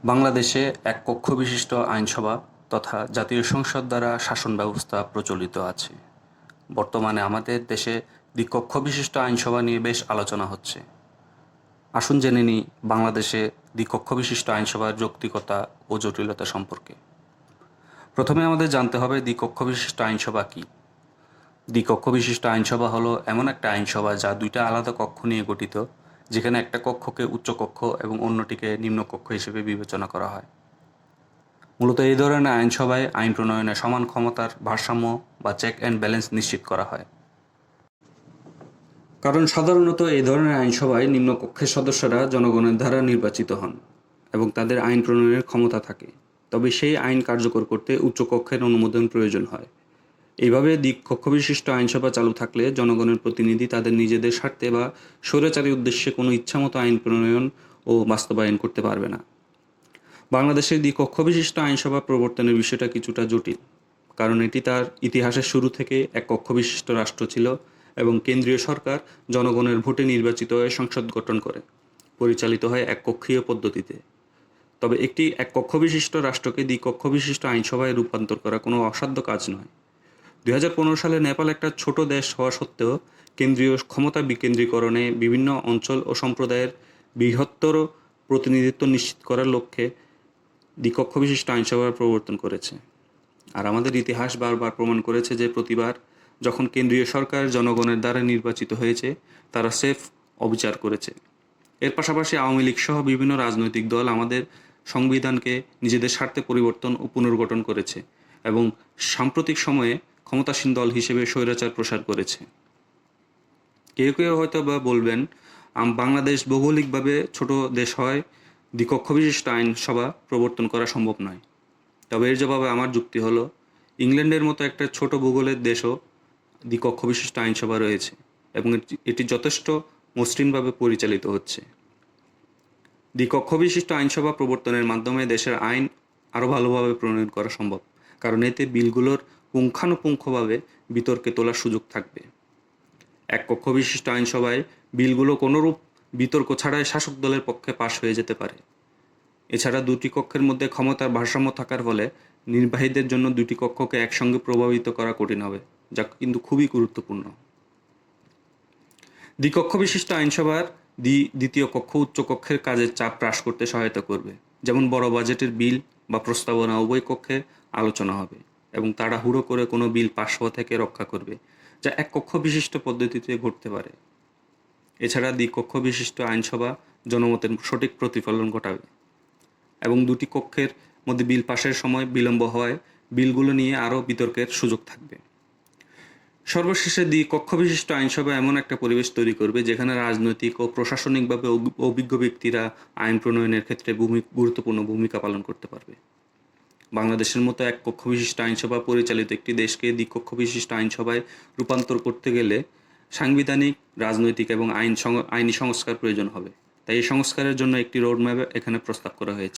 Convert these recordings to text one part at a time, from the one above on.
বাংলাদেশে এক কক্ষ বিশিষ্ট আইনসভা তথা জাতীয় সংসদ দ্বারা শাসন ব্যবস্থা প্রচলিত আছে। বর্তমানে আমাদের দেশে দ্বিকক্ষ বিশিষ্ট আইনসভা নিয়ে বেশ আলোচনা হচ্ছে। আসুন জেনে নিই বাংলাদেশে দ্বিকক্ষ বিশিষ্ট আইনসভার যৌক্তিকতা ও জটিলতা সম্পর্কে। প্রথমে আমাদের জানতে হবে দ্বিকক্ষ বিশিষ্ট আইনসভা কী। দ্বিকক্ষ বিশিষ্ট আইনসভা হলো এমন একটা আইনসভা যা দুইটা আলাদা কক্ষ নিয়ে গঠিত, যেখানে একটা কক্ষকে উচ্চকক্ষ এবং অন্যটিকে নিম্নকক্ষ হিসেবে বিবেচনা করা হয়। মূলত এই ধরনের আইনসভায় আইন প্রণয়নে সমান ক্ষমতার ভারসাম্য বা চেক অ্যান্ড ব্যালেন্স নিশ্চিত করা হয়। কারণ সাধারণত এই ধরনের আইনসভায় নিম্নকক্ষের সদস্যরা জনগণের দ্বারা নির্বাচিত হন এবং তাদের আইন প্রণয়নের ক্ষমতা থাকে, তবে সেই আইন কার্যকর করতে উচ্চকক্ষের অনুমোদন প্রয়োজন হয়। এইভাবে দ্বিকক্ষ বিশিষ্ট আইনসভা চালু থাকলে জনগণের প্রতিনিধি তাদের নিজেদের স্বার্থে বা স্বৈরাচারী উদ্দেশ্যে কোনো ইচ্ছামতো আইন প্রণয়ন ও বাস্তবায়ন করতে পারবে না। বাংলাদেশের দ্বিকক্ষ বিশিষ্ট আইনসভা প্রবর্তনের বিষয়টা কিছুটা জটিল, কারণ এটি তার ইতিহাসের শুরু থেকে এক কক্ষ বিশিষ্ট রাষ্ট্র ছিল এবং কেন্দ্রীয় সরকার জনগণের ভোটে নির্বাচিত হয়ে সংসদ গঠন করে, পরিচালিত হয় এককক্ষীয় পদ্ধতিতে। তবে একটি এক কক্ষ বিশিষ্ট রাষ্ট্রকে দ্বিকক্ষ বিশিষ্ট আইনসভায় রূপান্তর করা কোনো অসাধ্য কাজ নয়। 2015 সালে নেপাল একটা ছোট দেশ হওয়া সত্ত্বেও কেন্দ্রীয় ক্ষমতা বিকেন্দ্রীকরণে বিভিন্ন অঞ্চল ও সম্প্রদায়ের বৃহত্তর প্রতিনিধিত্ব নিশ্চিত করার লক্ষ্যে দ্বিকক্ষ বিশিষ্ট আইনসভার প্রবর্তন করেছে। আর আমাদের ইতিহাস বারবার প্রমাণ করেছে যে প্রতিবার যখন কেন্দ্রীয় সরকার জনগণের দ্বারা নির্বাচিত হয়েছে, তারা সেফ অবিচার করেছে। এর পাশাপাশি আওয়ামী লীগ সহ বিভিন্ন রাজনৈতিক দল আমাদের সংবিধানকে নিজেদের স্বার্থে পরিবর্তন ও পুনর্গঠন করেছে এবং সাম্প্রতিক সময়ে ক্ষমতাসীন দল হিসেবে স্বৈরাচার প্রসার করেছে। কেউ কেউ হয়তো বা বলবেন, বাংলাদেশ ভৌগোলিকভাবে ছোট দেশ হয় দ্বিকক্ষ বিশিষ্ট আইনসভা প্রবর্তন করা সম্ভব নয়। তবে এর জবাবে আমার যুক্তি হলো, ইংল্যান্ডের মতো একটা ছোট ভূগোলের দেশও দ্বিকক্ষ বিশিষ্ট আইনসভা রয়েছে এবং এটি যথেষ্ট মসৃণভাবে পরিচালিত হচ্ছে। দ্বিকক্ষ বিশিষ্ট আইনসভা প্রবর্তনের মাধ্যমে দেশের আইন আরও ভালোভাবে প্রণয়ন করা সম্ভব, কারণ এতে বিলগুলোর পুঙ্খানুপুঙ্খভাবে বিতর্কে তোলার সুযোগ থাকবে। এক কক্ষ বিশিষ্ট আইনসভায় বিলগুলো কোনোরূপ বিতর্ক ছাড়াই শাসক দলের পক্ষে পাশ হয়ে যেতে পারে। এছাড়া দুটি কক্ষের মধ্যে ক্ষমতার ভারসাম্য থাকার ফলে নির্বাহীদের জন্য দুটি কক্ষকে একসঙ্গে প্রভাবিত করা কঠিন হবে, যা কিন্তু খুবই গুরুত্বপূর্ণ। দ্বিকক্ষ বিশিষ্ট আইনসভার দ্বিতীয় কক্ষ উচ্চ কক্ষের কাজের চাপ হ্রাস করতে সহায়তা করবে। যেমন বড় বাজেটের বিল বা প্রস্তাবনা উভয় কক্ষে আলোচনা হবে এবং তাড়াহুড়ো করে কোনো বিল পাশ হওয়া থেকে রক্ষা করবে, যা এক কক্ষ বিশিষ্ট পদ্ধতিতে ঘটতে পারে। এছাড়া দ্বিকক্ষ বিশিষ্ট আইনসভা জনমতের সঠিক প্রতিফলন ঘটাবে এবং দুটি কক্ষের মধ্যে বিল পাশের সময় বিলম্ব হওয়ায় বিলগুলো নিয়ে আরও বিতর্কের সুযোগ থাকবে। সর্বশেষে দ্বিকক্ষ বিশিষ্ট আইনসভা এমন একটা পরিবেশ তৈরি করবে যেখানে রাজনৈতিক ও প্রশাসনিকভাবে অভিজ্ঞ ব্যক্তিরা আইন প্রণয়নের ক্ষেত্রে গুরুত্বপূর্ণ ভূমিকা পালন করতে পারবে। বাংলাদেশের মতো এক কক্ষ বিশিষ্ট আইনসভা পরিচালিত একটি দেশকে দ্বিকক্ষ বিশিষ্ট আইনসভায় রূপান্তর করতে গেলে সাংবিধানিক, রাজনৈতিক এবং আইনি সংস্কার প্রয়োজন হবে। তাই এই সংস্কারের জন্য একটি রোডম্যাপ এখানে প্রস্তাব করা হয়েছে।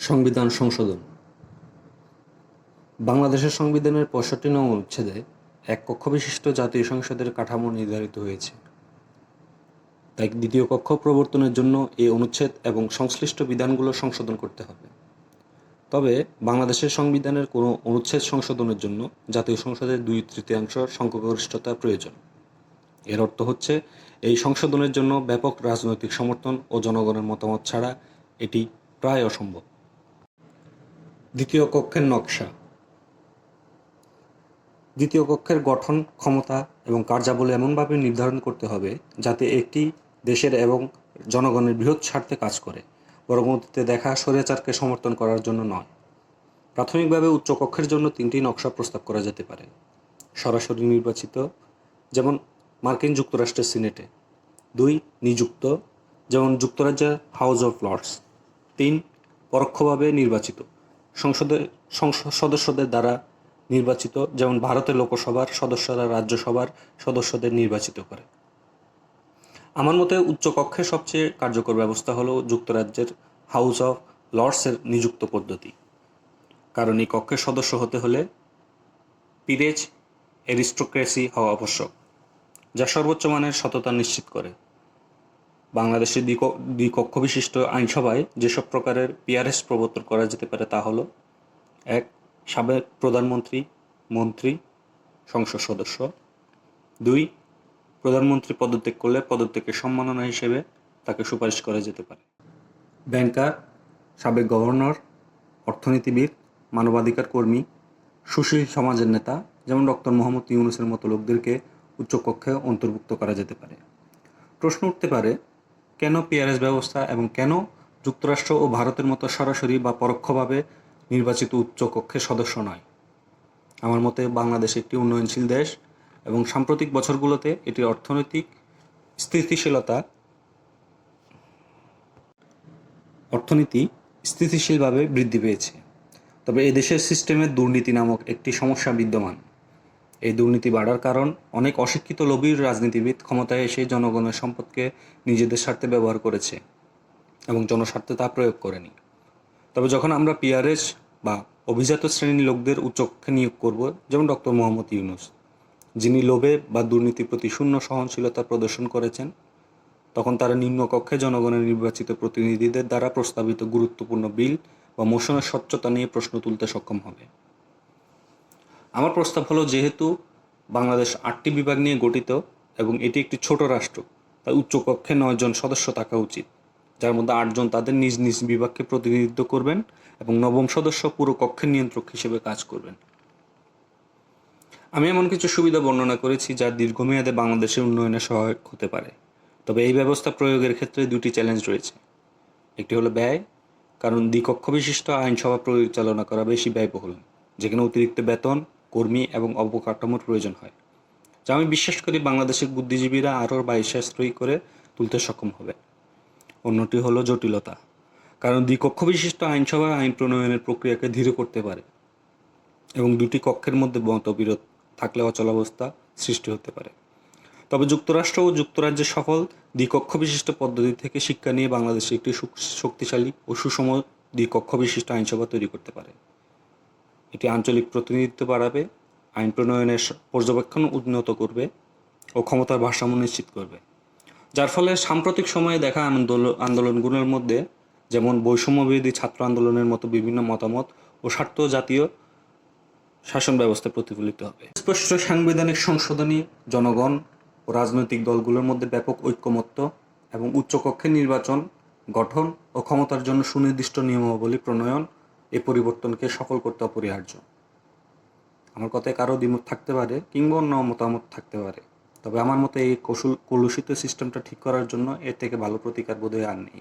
সংবিধান সংশোধন। বাংলাদেশের সংবিধানের 65 নং অনুচ্ছেদে এক কক্ষ বিশিষ্ট জাতীয় সংসদের কাঠামো নির্ধারিত হয়েছে। তাই দ্বিতীয় কক্ষ প্রবর্তনের জন্য এই অনুচ্ছেদ এবং সংশ্লিষ্ট বিধানগুলো সংশোধন করতে হবে। তবে বাংলাদেশের সংবিধানের কোনো অনুচ্ছেদ সংশোধনের জন্য জাতীয় সংসদের 2/3 সংখ্যাগরিষ্ঠতা প্রয়োজন। এর অর্থ হচ্ছে এই সংশোধনের জন্য ব্যাপক রাজনৈতিক সমর্থন ও জনগণের মতামত ছাড়া এটি প্রায় অসম্ভব। দ্বিতীয় কক্ষের নকশা। দ্বিতীয় কক্ষের গঠন, ক্ষমতা এবং কার্যাবলী এমনভাবে নির্ধারণ করতে হবে যাতে একটি দেশের এবং জনগণের বৃহৎ স্বার্থে কাজ করে, পরবর্তীতে দেখা স্বৈরাচারকে সমর্থন করার জন্য নয়। প্রাথমিকভাবে উচ্চকক্ষের জন্য 3টি নকশা প্রস্তাব করা যেতে পারে। সরাসরি নির্বাচিত, যেমন মার্কিন যুক্তরাষ্ট্রের সিনেটে। 2. নিযুক্ত, যেমন যুক্তরাজ্যের হাউস অফ লর্ডস। 3. পরোক্ষভাবে নির্বাচিত, সংসদের সদস্যদের দ্বারা নির্বাচিত, যেমন ভারতের লোকসভার সদস্যরা রাজ্যসভার সদস্যদের নির্বাচিত করে। আমার মতে উচ্চকক্ষের সবচেয়ে কার্যকর ব্যবস্থা হলো যুক্তরাজ্যের হাউস অফ লর্ডসের নিযুক্ত পদ্ধতি, কারণ এই কক্ষের সদস্য হতে হলে পিরেজ অ্যারিস্টোক্রেসি হওয়া আবশ্যক, যা সর্বোচ্চ মানের সততা নিশ্চিত করে। বাংলাদেশের দ্বিকক্ষ বিশিষ্ট আইনসভায় যেসব প্রকারের পিআরএস প্রবর্তন করা যেতে পারে তা হলো: 1. সাবেক প্রধানমন্ত্রী, মন্ত্রী, সংসদ সদস্য। 2. প্রধানমন্ত্রী পদত্যাগ করলে পদত্যাগের সম্মাননা হিসেবে তাকে সুপারিশ করা যেতে পারে। ব্যাংকার, সাবেক গভর্নর, অর্থনীতিবিদ, মানবাধিকার কর্মী, সুশীল সমাজের নেতা যেমন ডক্টর মোহাম্মদ ইউনূসের মতো লোকদেরকে উচ্চকক্ষে অন্তর্ভুক্ত করা যেতে পারে। প্রশ্ন উঠতে পারে, কেন পিআরএস ব্যবস্থা এবং কেন যুক্তরাষ্ট্র ও ভারতের মতো সরাসরি বা পরোক্ষভাবে নির্বাচিত উচ্চকক্ষের সদস্য নয়? আমার মতে বাংলাদেশ একটি উন্নয়নশীল দেশ এবং সাম্প্রতিক বছরগুলোতে এটির অর্থনীতি স্থিতিশীলভাবে বৃদ্ধি পেয়েছে। তবে এদেশের সিস্টেমে দুর্নীতি নামক একটি সমস্যা বিদ্যমান। এই দুর্নীতি বাড়ার কারণ অনেক অশিক্ষিত লবির রাজনীতিবিদ ক্ষমতায় এসে জনগণের সম্পদকে নিজেদের স্বার্থে ব্যবহার করেছে এবং জনস্বার্থে তা প্রয়োগ করেনি। তবে যখন আমরা পিআরএস বা অভিজাত শ্রেণীর লোকদের উচ্চকক্ষে নিয়োগ করব, যেমন ডক্টর মোহাম্মদ ইউনূস, যিনি লোভে বা দুর্নীতির প্রতি শূন্য সহনশীলতা প্রদর্শন করেছেন, তখন তারা নিম্নকক্ষে জনগণের নির্বাচিত প্রতিনিধিদের দ্বারা প্রস্তাবিত গুরুত্বপূর্ণ বিল বা মোশনের স্বচ্ছতা নিয়ে প্রশ্ন তুলতে সক্ষম হবে। আমার প্রস্তাব হলো, যেহেতু বাংলাদেশ 8টি বিভাগ নিয়ে গঠিত এবং এটি একটি ছোট রাষ্ট্র, তাই উচ্চকক্ষে 9 জন সদস্য থাকা উচিত, যার মধ্যে 8 জন তাদের নিজ নিজ বিভাগকে প্রতিনিধিত্ব করবেন এবং 9ম সদস্য পুরো কক্ষের নিয়ন্ত্রক হিসেবে কাজ করবেন। আমি এমন কিছু সুবিধা বর্ণনা করেছি যা দীর্ঘমেয়াদে বাংলাদেশের উন্নয়নে সহায়ক হতে পারে। তবে এই ব্যবস্থা প্রয়োগের ক্ষেত্রে 2টি চ্যালেঞ্জ রয়েছে। একটি হলো ব্যয়, কারণ দ্বিকক্ষ বিশিষ্ট আইনসভা পরিচালনা করা বেশি ব্যয়বহুল, যেখানে অতিরিক্ত বেতন, কর্মী এবং অবকাঠামোর প্রয়োজন হয়, যা আমি বিশ্বাস করি বাংলাদেশের বুদ্ধিজীবীরা আরও সাশ্রয়ী করে তুলতে সক্ষম হবে। অন্যটি হলো জটিলতা, কারণ দ্বিকক্ষ বিশিষ্ট আইনসভা আইন প্রণয়নের প্রক্রিয়াকে ধীর করতে পারে এবং 2টি কক্ষের মধ্যে মতবিরোধ থাকলে অচলাবস্থা সৃষ্টি হতে পারে। তবে যুক্তরাষ্ট্র ও যুক্তরাজ্যের সফল দ্বিকক্ষ বিশিষ্ট পদ্ধতি থেকে শিক্ষা নিয়ে বাংলাদেশে একটি শক্তিশালী ও সুষম দ্বিকক্ষ বিশিষ্ট আইনসভা তৈরি করতে পারে। এটি আঞ্চলিক প্রতিনিধিত্ব বাড়াবে, আইন প্রণয়নের পর্যবেক্ষণ উন্নত করবে ও ক্ষমতার ভারসাম্য নিশ্চিত করবে, যার ফলে সাম্প্রতিক সময়ে দেখা আন্দোলনগুলোর মধ্যে, যেমন বৈষম্যবিরোধী ছাত্র আন্দোলনের মতো বিভিন্ন মতামত ও স্বার্থ জাতীয় শাসন ব্যবস্থা প্রতিফলিত হবে। স্পষ্ট সাংবিধানিক সংশোধনী, জনগণ ও রাজনৈতিক দলগুলোর মধ্যে ব্যাপক ঐক্যমত্য এবং উচ্চকক্ষের নির্বাচন, গঠন ও ক্ষমতার জন্য সুনির্দিষ্ট নিয়মাবলী প্রণয়ন এই পরিবর্তনকে সফল করতে অপরিহার্য। আমার কথায় কারো দ্বিমত থাকতে পারে কিংবা অন্য মতামত থাকতে পারে, তবে আমার মতে এই কলুষিত সিস্টেমটা ঠিক করার জন্য এর থেকে ভালো প্রতিকার বোধহয় আর নেই।